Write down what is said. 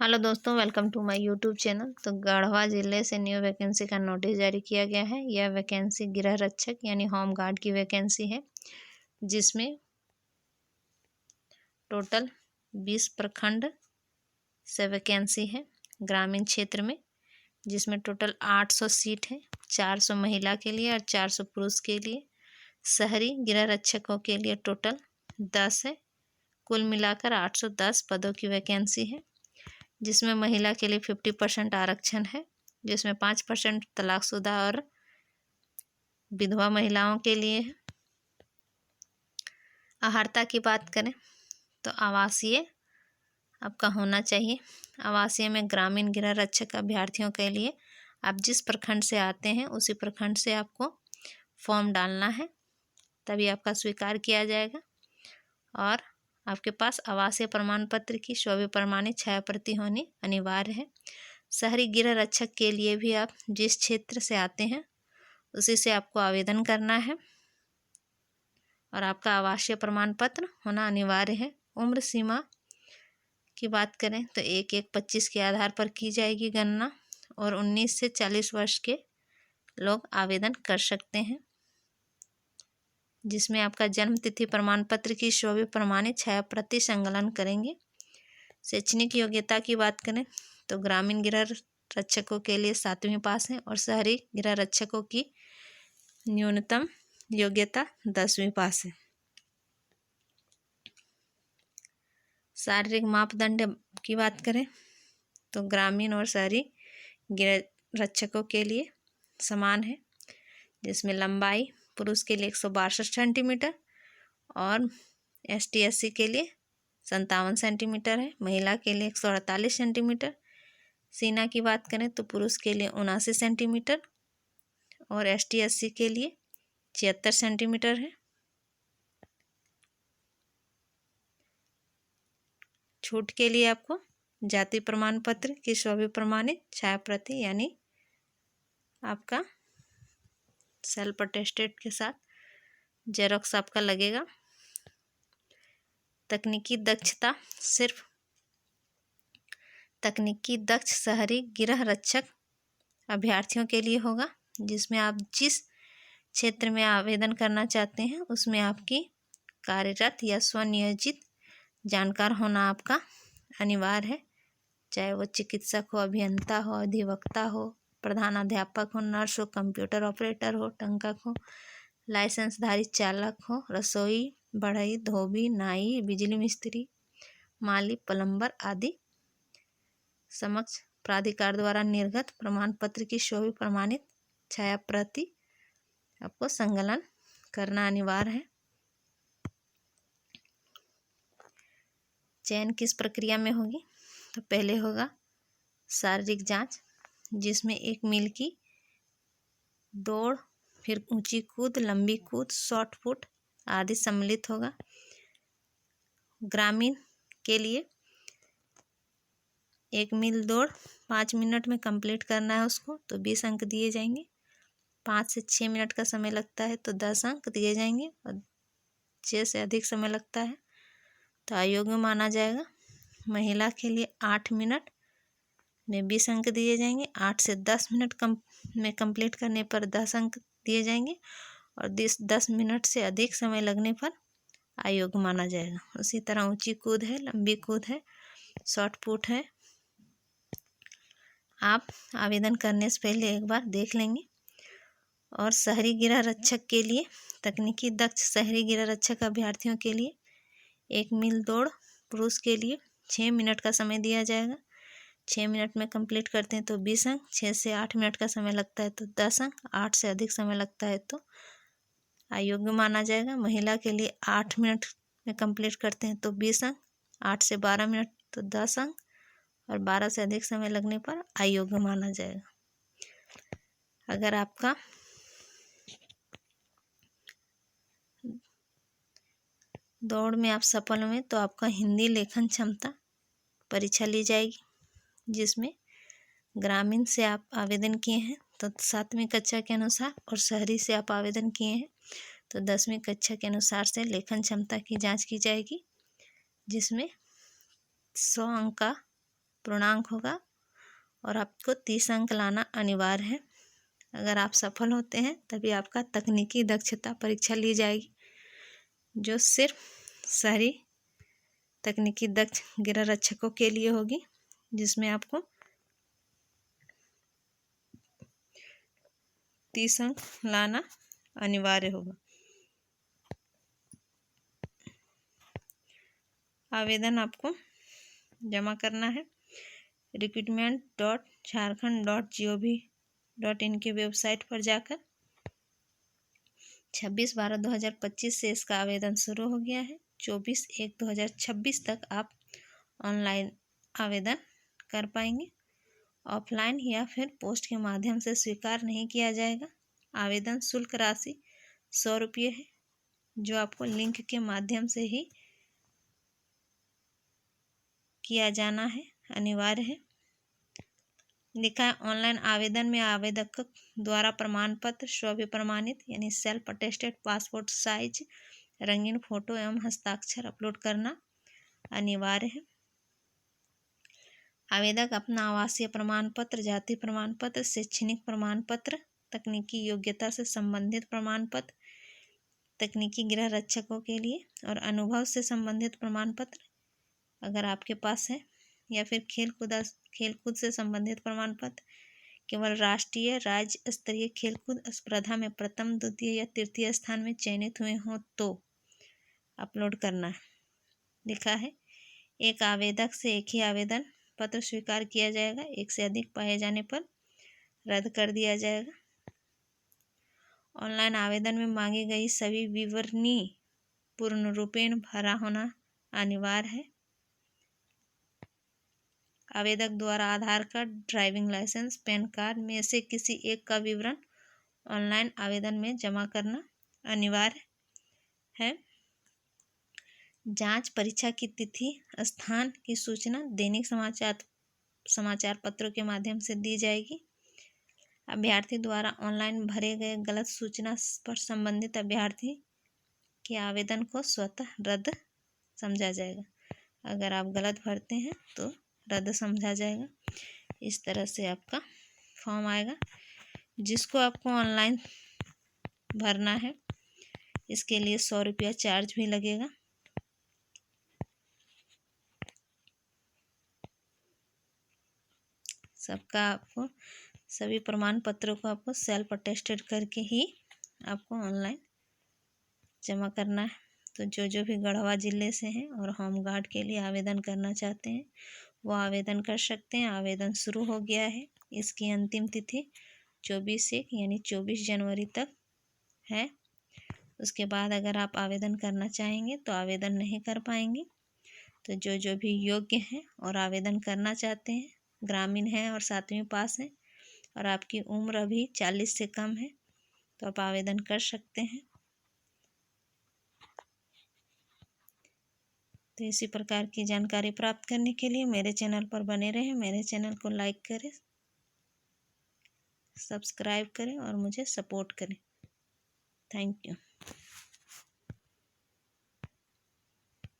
Hello दोस्तों, welcome to my YouTube channel. तो गढ़वा ज़िले से न्यू वैकेंसी का नोटिस जारी किया गया है। यह वैकेंसी गृह रक्षक यानी होम गार्ड की वैकेंसी है, जिसमें टोटल 20 प्रखंड से वैकेंसी है ग्रामीण क्षेत्र में, जिसमें टोटल 800 सीट है। 400 महिला के लिए और 400 पुरुष के लिए। शहरी गृह रक्षकों के लिए टोटल 10 है। कुल मिलाकर 810 पदों की वैकेंसी है, जिसमें महिला के लिए 50% आरक्षण है, जिसमें 5% तलाकशुदा और विधवा महिलाओं के लिए है। अहर्ता की बात करें तो आवासीय आपका होना चाहिए। आवासीय में ग्रामीण गृह रक्षक अभ्यर्थियों के लिए आप जिस प्रखंड से आते हैं उसी प्रखंड से आपको फॉर्म डालना है, तभी आपका स्वीकार किया जाएगा। और आपके पास आवासीय प्रमाण पत्र की स्वयं प्रमाणित छाया प्रति होनी अनिवार्य है। शहरी गृह रक्षक के लिए भी आप जिस क्षेत्र से आते हैं उसी से आपको आवेदन करना है और आपका आवासीय प्रमाण पत्र होना अनिवार्य है। उम्र सीमा की बात करें तो 1-1-25 के आधार पर की जाएगी गणना, और 19 से 40 वर्ष के लोग आवेदन कर सकते हैं, जिसमें आपका जन्म तिथि प्रमाण पत्र की स्वयं प्रमाणित छाया प्रति संकलन करेंगे। शैक्षणिक योग्यता की बात करें तो ग्रामीण गृह रक्षकों के लिए 7वीं पास है और शहरी गृह रक्षकों की न्यूनतम योग्यता 10वीं पास है। शारीरिक मापदंड की बात करें तो ग्रामीण और शहरी गृह रक्षकों के लिए समान है, जिसमें लंबाई पुरुष के लिए 162 सेंटीमीटर और ST/SC के लिए 57 सेंटीमीटर है। महिला के लिए 148 सेंटीमीटर। सीना की बात करें तो पुरुष के लिए 79 सेंटीमीटर और ST/SC के लिए 76 सेंटीमीटर है। छूट के लिए आपको जाति प्रमाण पत्र की स्वयं प्रमाणित छाया प्रति यानी आपका सेल्फ अटेस्टेड के साथ जेरोक्स आपका लगेगा। तकनीकी दक्षता सिर्फ तकनीकी दक्ष शहरी गृह रक्षक अभ्यर्थियों के लिए होगा, जिसमें आप जिस क्षेत्र में आवेदन करना चाहते हैं उसमें आपकी कार्यरत या स्वनियोजित जानकार होना आपका अनिवार्य है, चाहे वो चिकित्सक हो, अभियंता हो, अधिवक्ता हो, प्रधानाध्यापक हो, नर्स हो, कंप्यूटर ऑपरेटर हो, टंकक हो, लाइसेंसधारी चालक हो, रसोई, बढ़ई, धोबी, नाई, बिजली मिस्त्री, माली, प्लम्बर आदि समक्ष प्राधिकार द्वारा निर्गत प्रमाण पत्र की स्वयं प्रमाणित छाया प्रति आपको संकलन करना अनिवार्य है। चयन किस प्रक्रिया में होगी तो पहले होगा शारीरिक जांच, जिसमें 1 मील की दौड़, फिर ऊंची कूद, लंबी कूद, शॉर्ट पुट आदि सम्मिलित होगा। ग्रामीण के लिए 1 मील दौड़ 5 मिनट में कंप्लीट करना है उसको, तो 20 अंक दिए जाएंगे। 5 से 6 मिनट का समय लगता है तो 10 अंक दिए जाएंगे, और 6 से अधिक समय लगता है तो अयोग्य माना जाएगा। महिला के लिए 8 मिनट में 20 अंक दिए जाएंगे। 8 से 10 मिनट में कंप्लीट करने पर 10 अंक दिए जाएंगे, और 10 मिनट से अधिक समय लगने पर अयोग्य माना जाएगा। उसी तरह ऊंची कूद है, लंबी कूद है, शॉर्ट पुट है। आप आवेदन करने से पहले एक बार देख लेंगे। और शहरी गृह रक्षक के लिए तकनीकी दक्ष शहरी गृह रक्षक अभ्यर्थियों के लिए 1 मील दौड़ पुरुष के लिए 6 मिनट का समय दिया जाएगा। 6 मिनट में कंप्लीट करते हैं तो 20 अंक। 6 से 8 मिनट का समय लगता है तो 10 अंक। 8 से अधिक समय लगता है तो अयोग्य माना जाएगा। महिला के लिए 8 मिनट में कंप्लीट करते हैं तो 20 अंक। 8 से 12 मिनट तो 10 अंक, और 12 से अधिक समय लगने पर अयोग्य माना जाएगा। अगर आपका दौड़ में आप सफल हुए तो आपका हिंदी लेखन क्षमता परीक्षा ली जाएगी, जिसमें ग्रामीण से आप आवेदन किए हैं तो 7वीं कक्षा के अनुसार, और शहरी से आप आवेदन किए हैं तो 10वीं कक्षा के अनुसार से लेखन क्षमता की जांच की जाएगी, जिसमें 100 अंक का पूर्णांक होगा और आपको 30 अंक लाना अनिवार्य है। अगर आप सफल होते हैं तभी आपका तकनीकी दक्षता परीक्षा ली जाएगी, जो सिर्फ शहरी तकनीकी दक्ष गृह रक्षकों के लिए होगी, जिसमें आपको 30 अंक लाना अनिवार्य होगा। आवेदन आपको जमा करना है recruitment.jharkhand.gov.in की वेबसाइट पर जाकर। 26/12/2025 से इसका आवेदन शुरू हो गया है। 24/1/2026 तक आप ऑनलाइन आवेदन कर पाएंगे। ऑफलाइन या फिर पोस्ट के माध्यम से स्वीकार नहीं किया जाएगा। आवेदन शुल्क राशि 100 रुपये है, जो आपको लिंक के माध्यम से ही किया जाना है, अनिवार्य है। लिखा है ऑनलाइन आवेदन में आवेदक द्वारा प्रमाण पत्र स्वप्रमाणित यानी सेल्फ अटेस्टेड पासपोर्ट साइज रंगीन फोटो एवं हस्ताक्षर अपलोड करना अनिवार्य है। आवेदक अपना आवासीय प्रमाण पत्र, जाति प्रमाण पत्र, शैक्षणिक प्रमाण पत्र, तकनीकी योग्यता से संबंधित प्रमाण पत्र, तकनीकी गृह रक्षकों के लिए और अनुभव से संबंधित प्रमाण पत्र अगर आपके पास है, या फिर खेलकूद से संबंधित प्रमाण पत्र, केवल राष्ट्रीय राज्य स्तरीय खेलकूद स्पर्धा में प्रथम, द्वितीय या तृतीय स्थान में चयनित हुए हों तो अपलोड करना है। लिखा है एक आवेदक से एक ही आवेदन पत्र स्वीकार किया जाएगा, एक से अधिक पाए जाने पर रद्द कर दिया जाएगा। ऑनलाइन आवेदन में मांगी गई सभी विवरणी पूर्ण रूपेण भरा होना अनिवार्य है। आवेदक द्वारा Aadhaar card, driving licence, PAN card में से किसी एक का विवरण ऑनलाइन आवेदन में जमा करना अनिवार्य है। जांच परीक्षा की तिथि, स्थान की सूचना दैनिक समाचार पत्रों के माध्यम से दी जाएगी। अभ्यर्थी द्वारा ऑनलाइन भरे गए गलत सूचना पर संबंधित अभ्यर्थी के आवेदन को स्वतः रद्द समझा जाएगा। अगर आप गलत भरते हैं तो रद्द समझा जाएगा। इस तरह से आपका फॉर्म आएगा, जिसको आपको ऑनलाइन भरना है। इसके लिए 100 रुपया चार्ज भी लगेगा। सभी प्रमाण पत्रों को आपको सेल्फ अटेस्टेड करके ही आपको ऑनलाइन जमा करना है। तो जो भी गढ़वा ज़िले से हैं और होमगार्ड के लिए आवेदन करना चाहते हैं वो आवेदन कर सकते हैं। आवेदन शुरू हो गया है। इसकी अंतिम तिथि 24/1 यानी 24 जनवरी तक है। उसके बाद अगर आप आवेदन करना चाहेंगे तो आवेदन नहीं कर पाएंगे। तो जो भी योग्य हैं और आवेदन करना चाहते हैं, ग्रामीण हैं और 7वीं पास हैं और आपकी उम्र अभी 40 से कम है, तो आप आवेदन कर सकते हैं। तो इसी प्रकार की जानकारी प्राप्त करने के लिए मेरे चैनल पर बने रहें। मेरे चैनल को लाइक करें, सब्सक्राइब करें और मुझे सपोर्ट करें। Thank you.